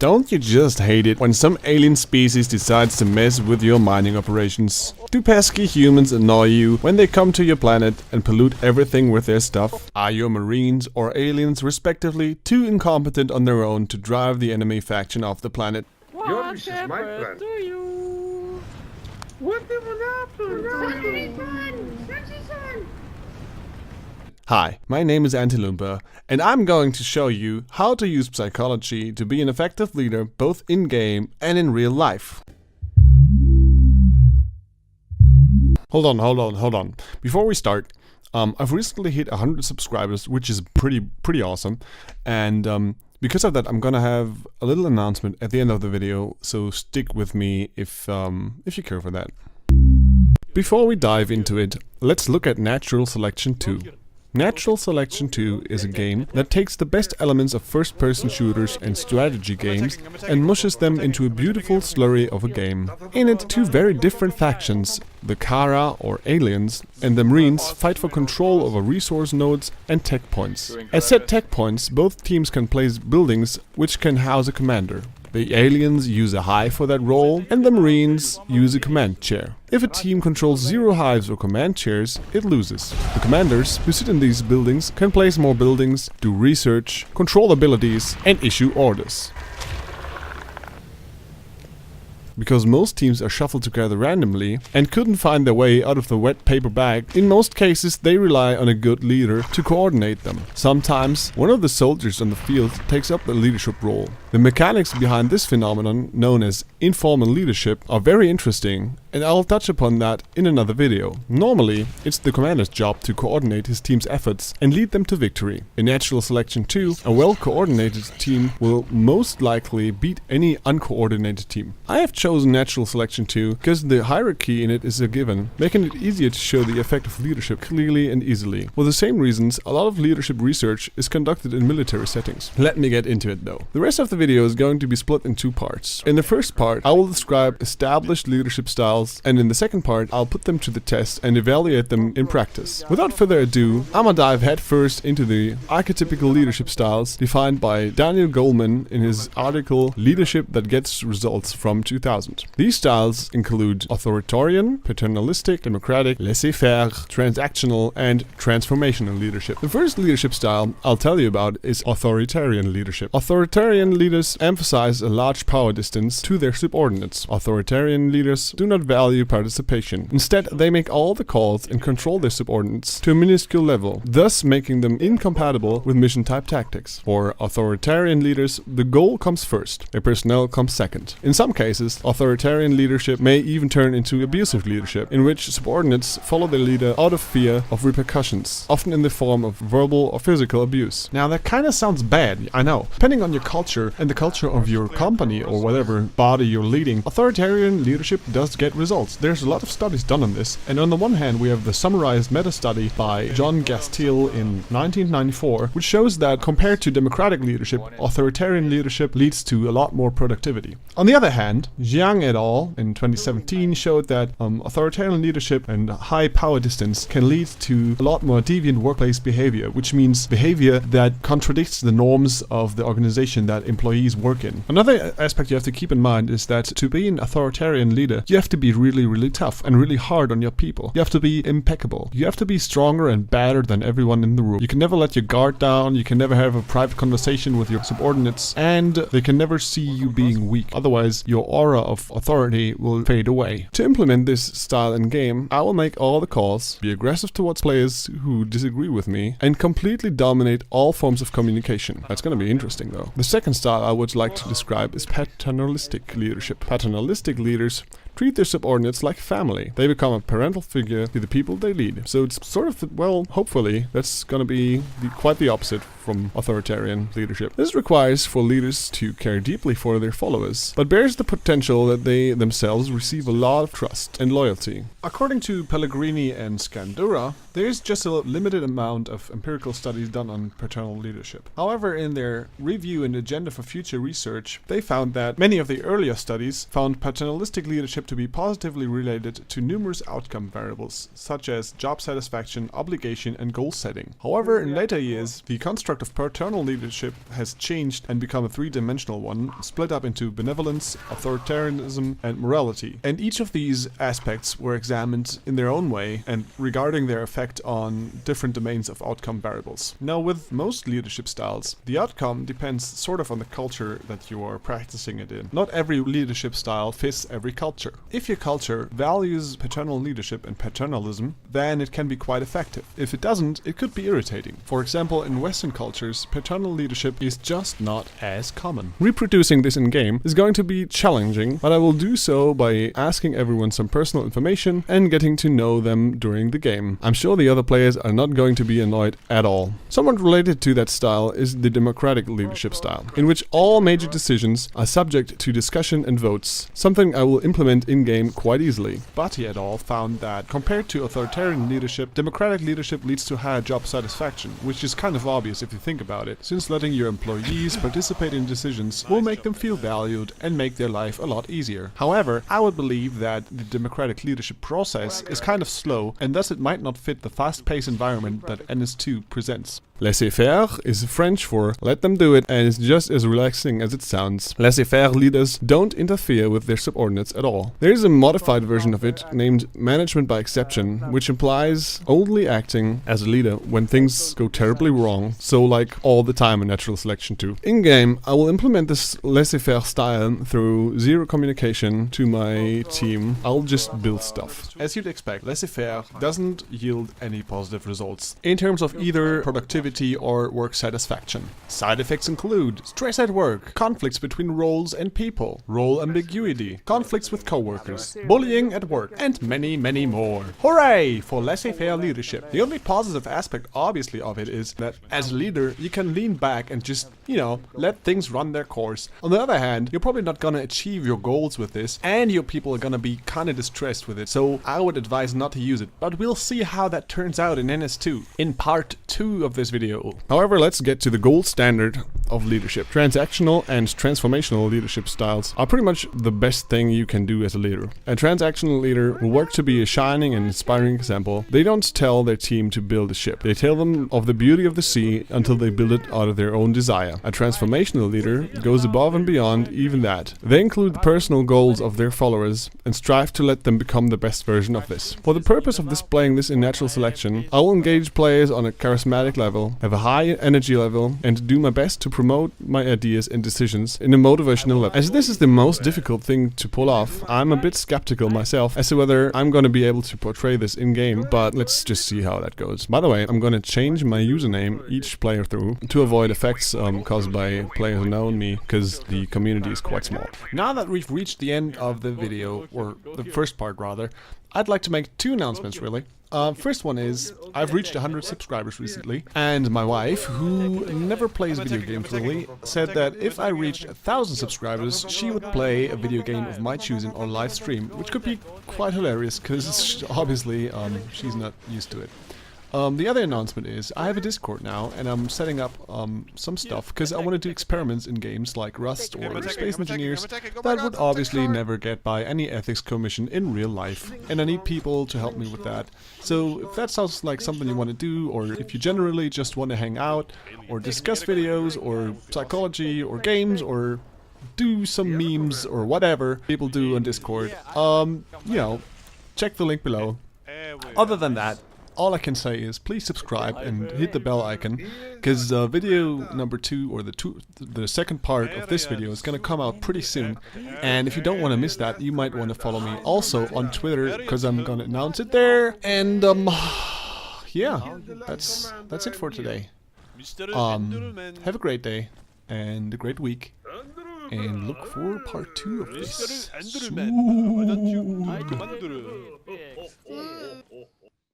Don't you just hate it when some alien species decides to mess with your mining operations? Do pesky humans annoy you when they come to your planet and pollute everything with their stuff? Are your marines or aliens respectively too incompetent on their own to drive the enemy faction off the planet? What shepherd do you? What Hi, my name is Antilumpa, and I'm going to show you how to use psychology to be an effective leader both in-game and in real life. Hold on. Before we start, I've recently hit 100 subscribers, which is pretty awesome, and because of that, I'm gonna have a little announcement at the end of the video, so stick with me if you care for that. Before we dive into it, let's look at Natural Selection 2. Natural Selection 2 is a game that takes the best elements of first-person shooters and strategy games and mushes them into a beautiful slurry of a game. In it, two very different factions, the Kara or aliens and the Marines, fight for control over resource nodes and tech points. At said tech points, both teams can place buildings which can house a commander. The aliens use a hive for that role, and the Marines use a command chair. If a team controls 0 hives or command chairs, it loses. The commanders who sit in these buildings can place more buildings, do research, control abilities, and issue orders. Because most teams are shuffled together randomly and couldn't find their way out of the wet paper bag, in most cases they rely on a good leader to coordinate them. Sometimes one of the soldiers on the field takes up the leadership role. The mechanics behind this phenomenon, known as informal leadership, are very interesting, and I'll touch upon that in another video. Normally, it's the commander's job to coordinate his team's efforts and lead them to victory. In Natural Selection 2, a well-coordinated team will most likely beat any uncoordinated team. I have chosen Natural Selection 2 because the hierarchy in it is a given, making it easier to show the effect of leadership clearly and easily. For the same reasons, a lot of leadership research is conducted in military settings. Let me get into it though. The rest of the video is going to be split in 2 parts. In the first part, I will describe established leadership styles, and in the second part, I'll put them to the test and evaluate them in practice. Without further ado, I'ma dive headfirst into the archetypical leadership styles defined by Daniel Goleman in his article Leadership That Gets Results from 2000. These styles include authoritarian, paternalistic, democratic, laissez-faire, transactional, and transformational leadership. The first leadership style I'll tell you about is authoritarian leadership. Authoritarian leaders emphasize a large power distance to their subordinates. Authoritarian leaders do not value participation. Instead, they make all the calls and control their subordinates to a minuscule level, thus making them incompatible with mission-type tactics. For authoritarian leaders, the goal comes first, their personnel comes second. In some cases, authoritarian leadership may even turn into abusive leadership, in which subordinates follow their leader out of fear of repercussions, often in the form of verbal or physical abuse. Now that kinda sounds bad, I know. Depending on your culture and the culture of your company or whatever body you're leading, authoritarian leadership does get results. There's a lot of studies done on this, and on the one hand we have the summarized meta-study by John Gastill in 1994, which shows that compared to democratic leadership, authoritarian leadership leads to a lot more productivity. On the other hand, Jiang et al. In 2017 showed that authoritarian leadership and high power distance can lead to a lot more deviant workplace behavior, which means behavior that contradicts the norms of the organization that employees work in. Another aspect you have to keep in mind is that to be an authoritarian leader, you have to be really tough and really hard on your people. You have to be impeccable. You have to be stronger and better than everyone in the room. You can never let your guard down, you can never have a private conversation with your subordinates, and they can never see you being weak. Otherwise, your aura of authority will fade away. To implement this style in game, I will make all the calls, be aggressive towards players who disagree with me, and completely dominate all forms of communication. That's gonna be interesting though. The second style I would like to describe is paternalistic leadership. Paternalistic leaders treat their subordinates like family. They become a parental figure to the people they lead. So it's sort of, well, hopefully, that's gonna be quite the opposite from authoritarian leadership. This requires for leaders to care deeply for their followers, but bears the potential that they themselves receive a lot of trust and loyalty. According to Pellegrini and Scandura, there is just a limited amount of empirical studies done on paternal leadership. However, in their review and agenda for future research, they found that many of the earlier studies found paternalistic leadership leadership to be positively related to numerous outcome variables, such as job satisfaction, obligation, and goal setting. However, in later years, the construct of paternal leadership has changed and become a three-dimensional one, split up into benevolence, authoritarianism, and morality. And each of these aspects were examined in their own way and regarding their effect on different domains of outcome variables. Now, with most leadership styles, the outcome depends sort of on the culture that you are practicing it in. Not every leadership style fits every culture. If your culture values paternal leadership and paternalism, then it can be quite effective. If it doesn't, it could be irritating. For example, in Western cultures, paternal leadership is just not as common. Reproducing this in-game is going to be challenging, but I will do so by asking everyone some personal information and getting to know them during the game. I'm sure the other players are not going to be annoyed at all. Somewhat related to that style is the democratic leadership style, in which all major decisions are subject to discussion and votes, something I will implement in-game quite easily. Bhatti et al. Found that, compared to authoritarian leadership, democratic leadership leads to higher job satisfaction, which is kind of obvious if you think about it, since letting your employees participate in decisions will make them feel valued and make their life a lot easier. However, I would believe that the democratic leadership process is kind of slow, and thus it might not fit the fast-paced environment that NS2 presents. Laissez-faire is French for let them do it, and is just as relaxing as it sounds. Laissez-faire leaders don't interfere with their subordinates at all. There is a modified version of it named management by exception, which implies only acting as a leader when things go terribly wrong, so like all the time in natural selection too. In-game, I will implement this laissez-faire style through zero communication to my team. I'll just build stuff. As you'd expect, laissez-faire doesn't yield any positive results in terms of either productivity or work satisfaction. Side effects include stress at work, conflicts between roles and people, role ambiguity, conflicts with coworkers, bullying at work, and many, many more. Hooray for laissez-faire leadership! The only positive aspect, obviously, of it is that as a leader, you can lean back and just, let things run their course. On the other hand, you're probably not gonna achieve your goals with this, and your people are gonna be kinda distressed with it, so I would advise not to use it. But we'll see how that turns out in NS2, in part 2 of this video. However, let's get to the gold standard of leadership. Transactional and transformational leadership styles are pretty much the best thing you can do as a leader. A transactional leader will work to be a shining and inspiring example. They don't tell their team to build a ship. They tell them of the beauty of the sea until they build it out of their own desire. A transformational leader goes above and beyond even that. They include the personal goals of their followers and strive to let them become the best version of this. For the purpose of displaying this in natural selection, I will engage players on a charismatic level, have a high energy level, and do my best to promote my ideas and decisions in a motivational level. As this is the most difficult thing to pull off, I'm a bit skeptical myself as to whether I'm going to be able to portray this in-game, but let's just see how that goes. By the way, I'm going to change my username each player through to avoid effects caused by players who know me, because the community is quite small. Now that we've reached the end of the video, or the first part rather, I'd like to make 2 announcements really. First one is, I've reached 100 subscribers recently, and my wife, who never plays video games really, said that if I reached 1,000 subscribers, she would play a video game of my choosing on live stream, which could be quite hilarious, because obviously she's not used to it. The other announcement is, I have a Discord now, and I'm setting up some stuff, because I want to do experiments in games like Rust or Space Engineers that would obviously never get by any ethics commission in real life, and I need people to help me with that. So if that sounds like something you want to do, or if you generally just want to hang out, or discuss videos, or psychology, or games, or do some memes, or whatever people do on Discord, check the link below. Other than that, all I can say is please subscribe and hit the bell icon, because video number 2, or the second part of this video, is going to come out pretty soon. And if you don't want to miss that, you might want to follow me also on Twitter, because I'm going to announce it there. And yeah, that's it for today. Have a great day and a great week, and look for part 2 of this soon.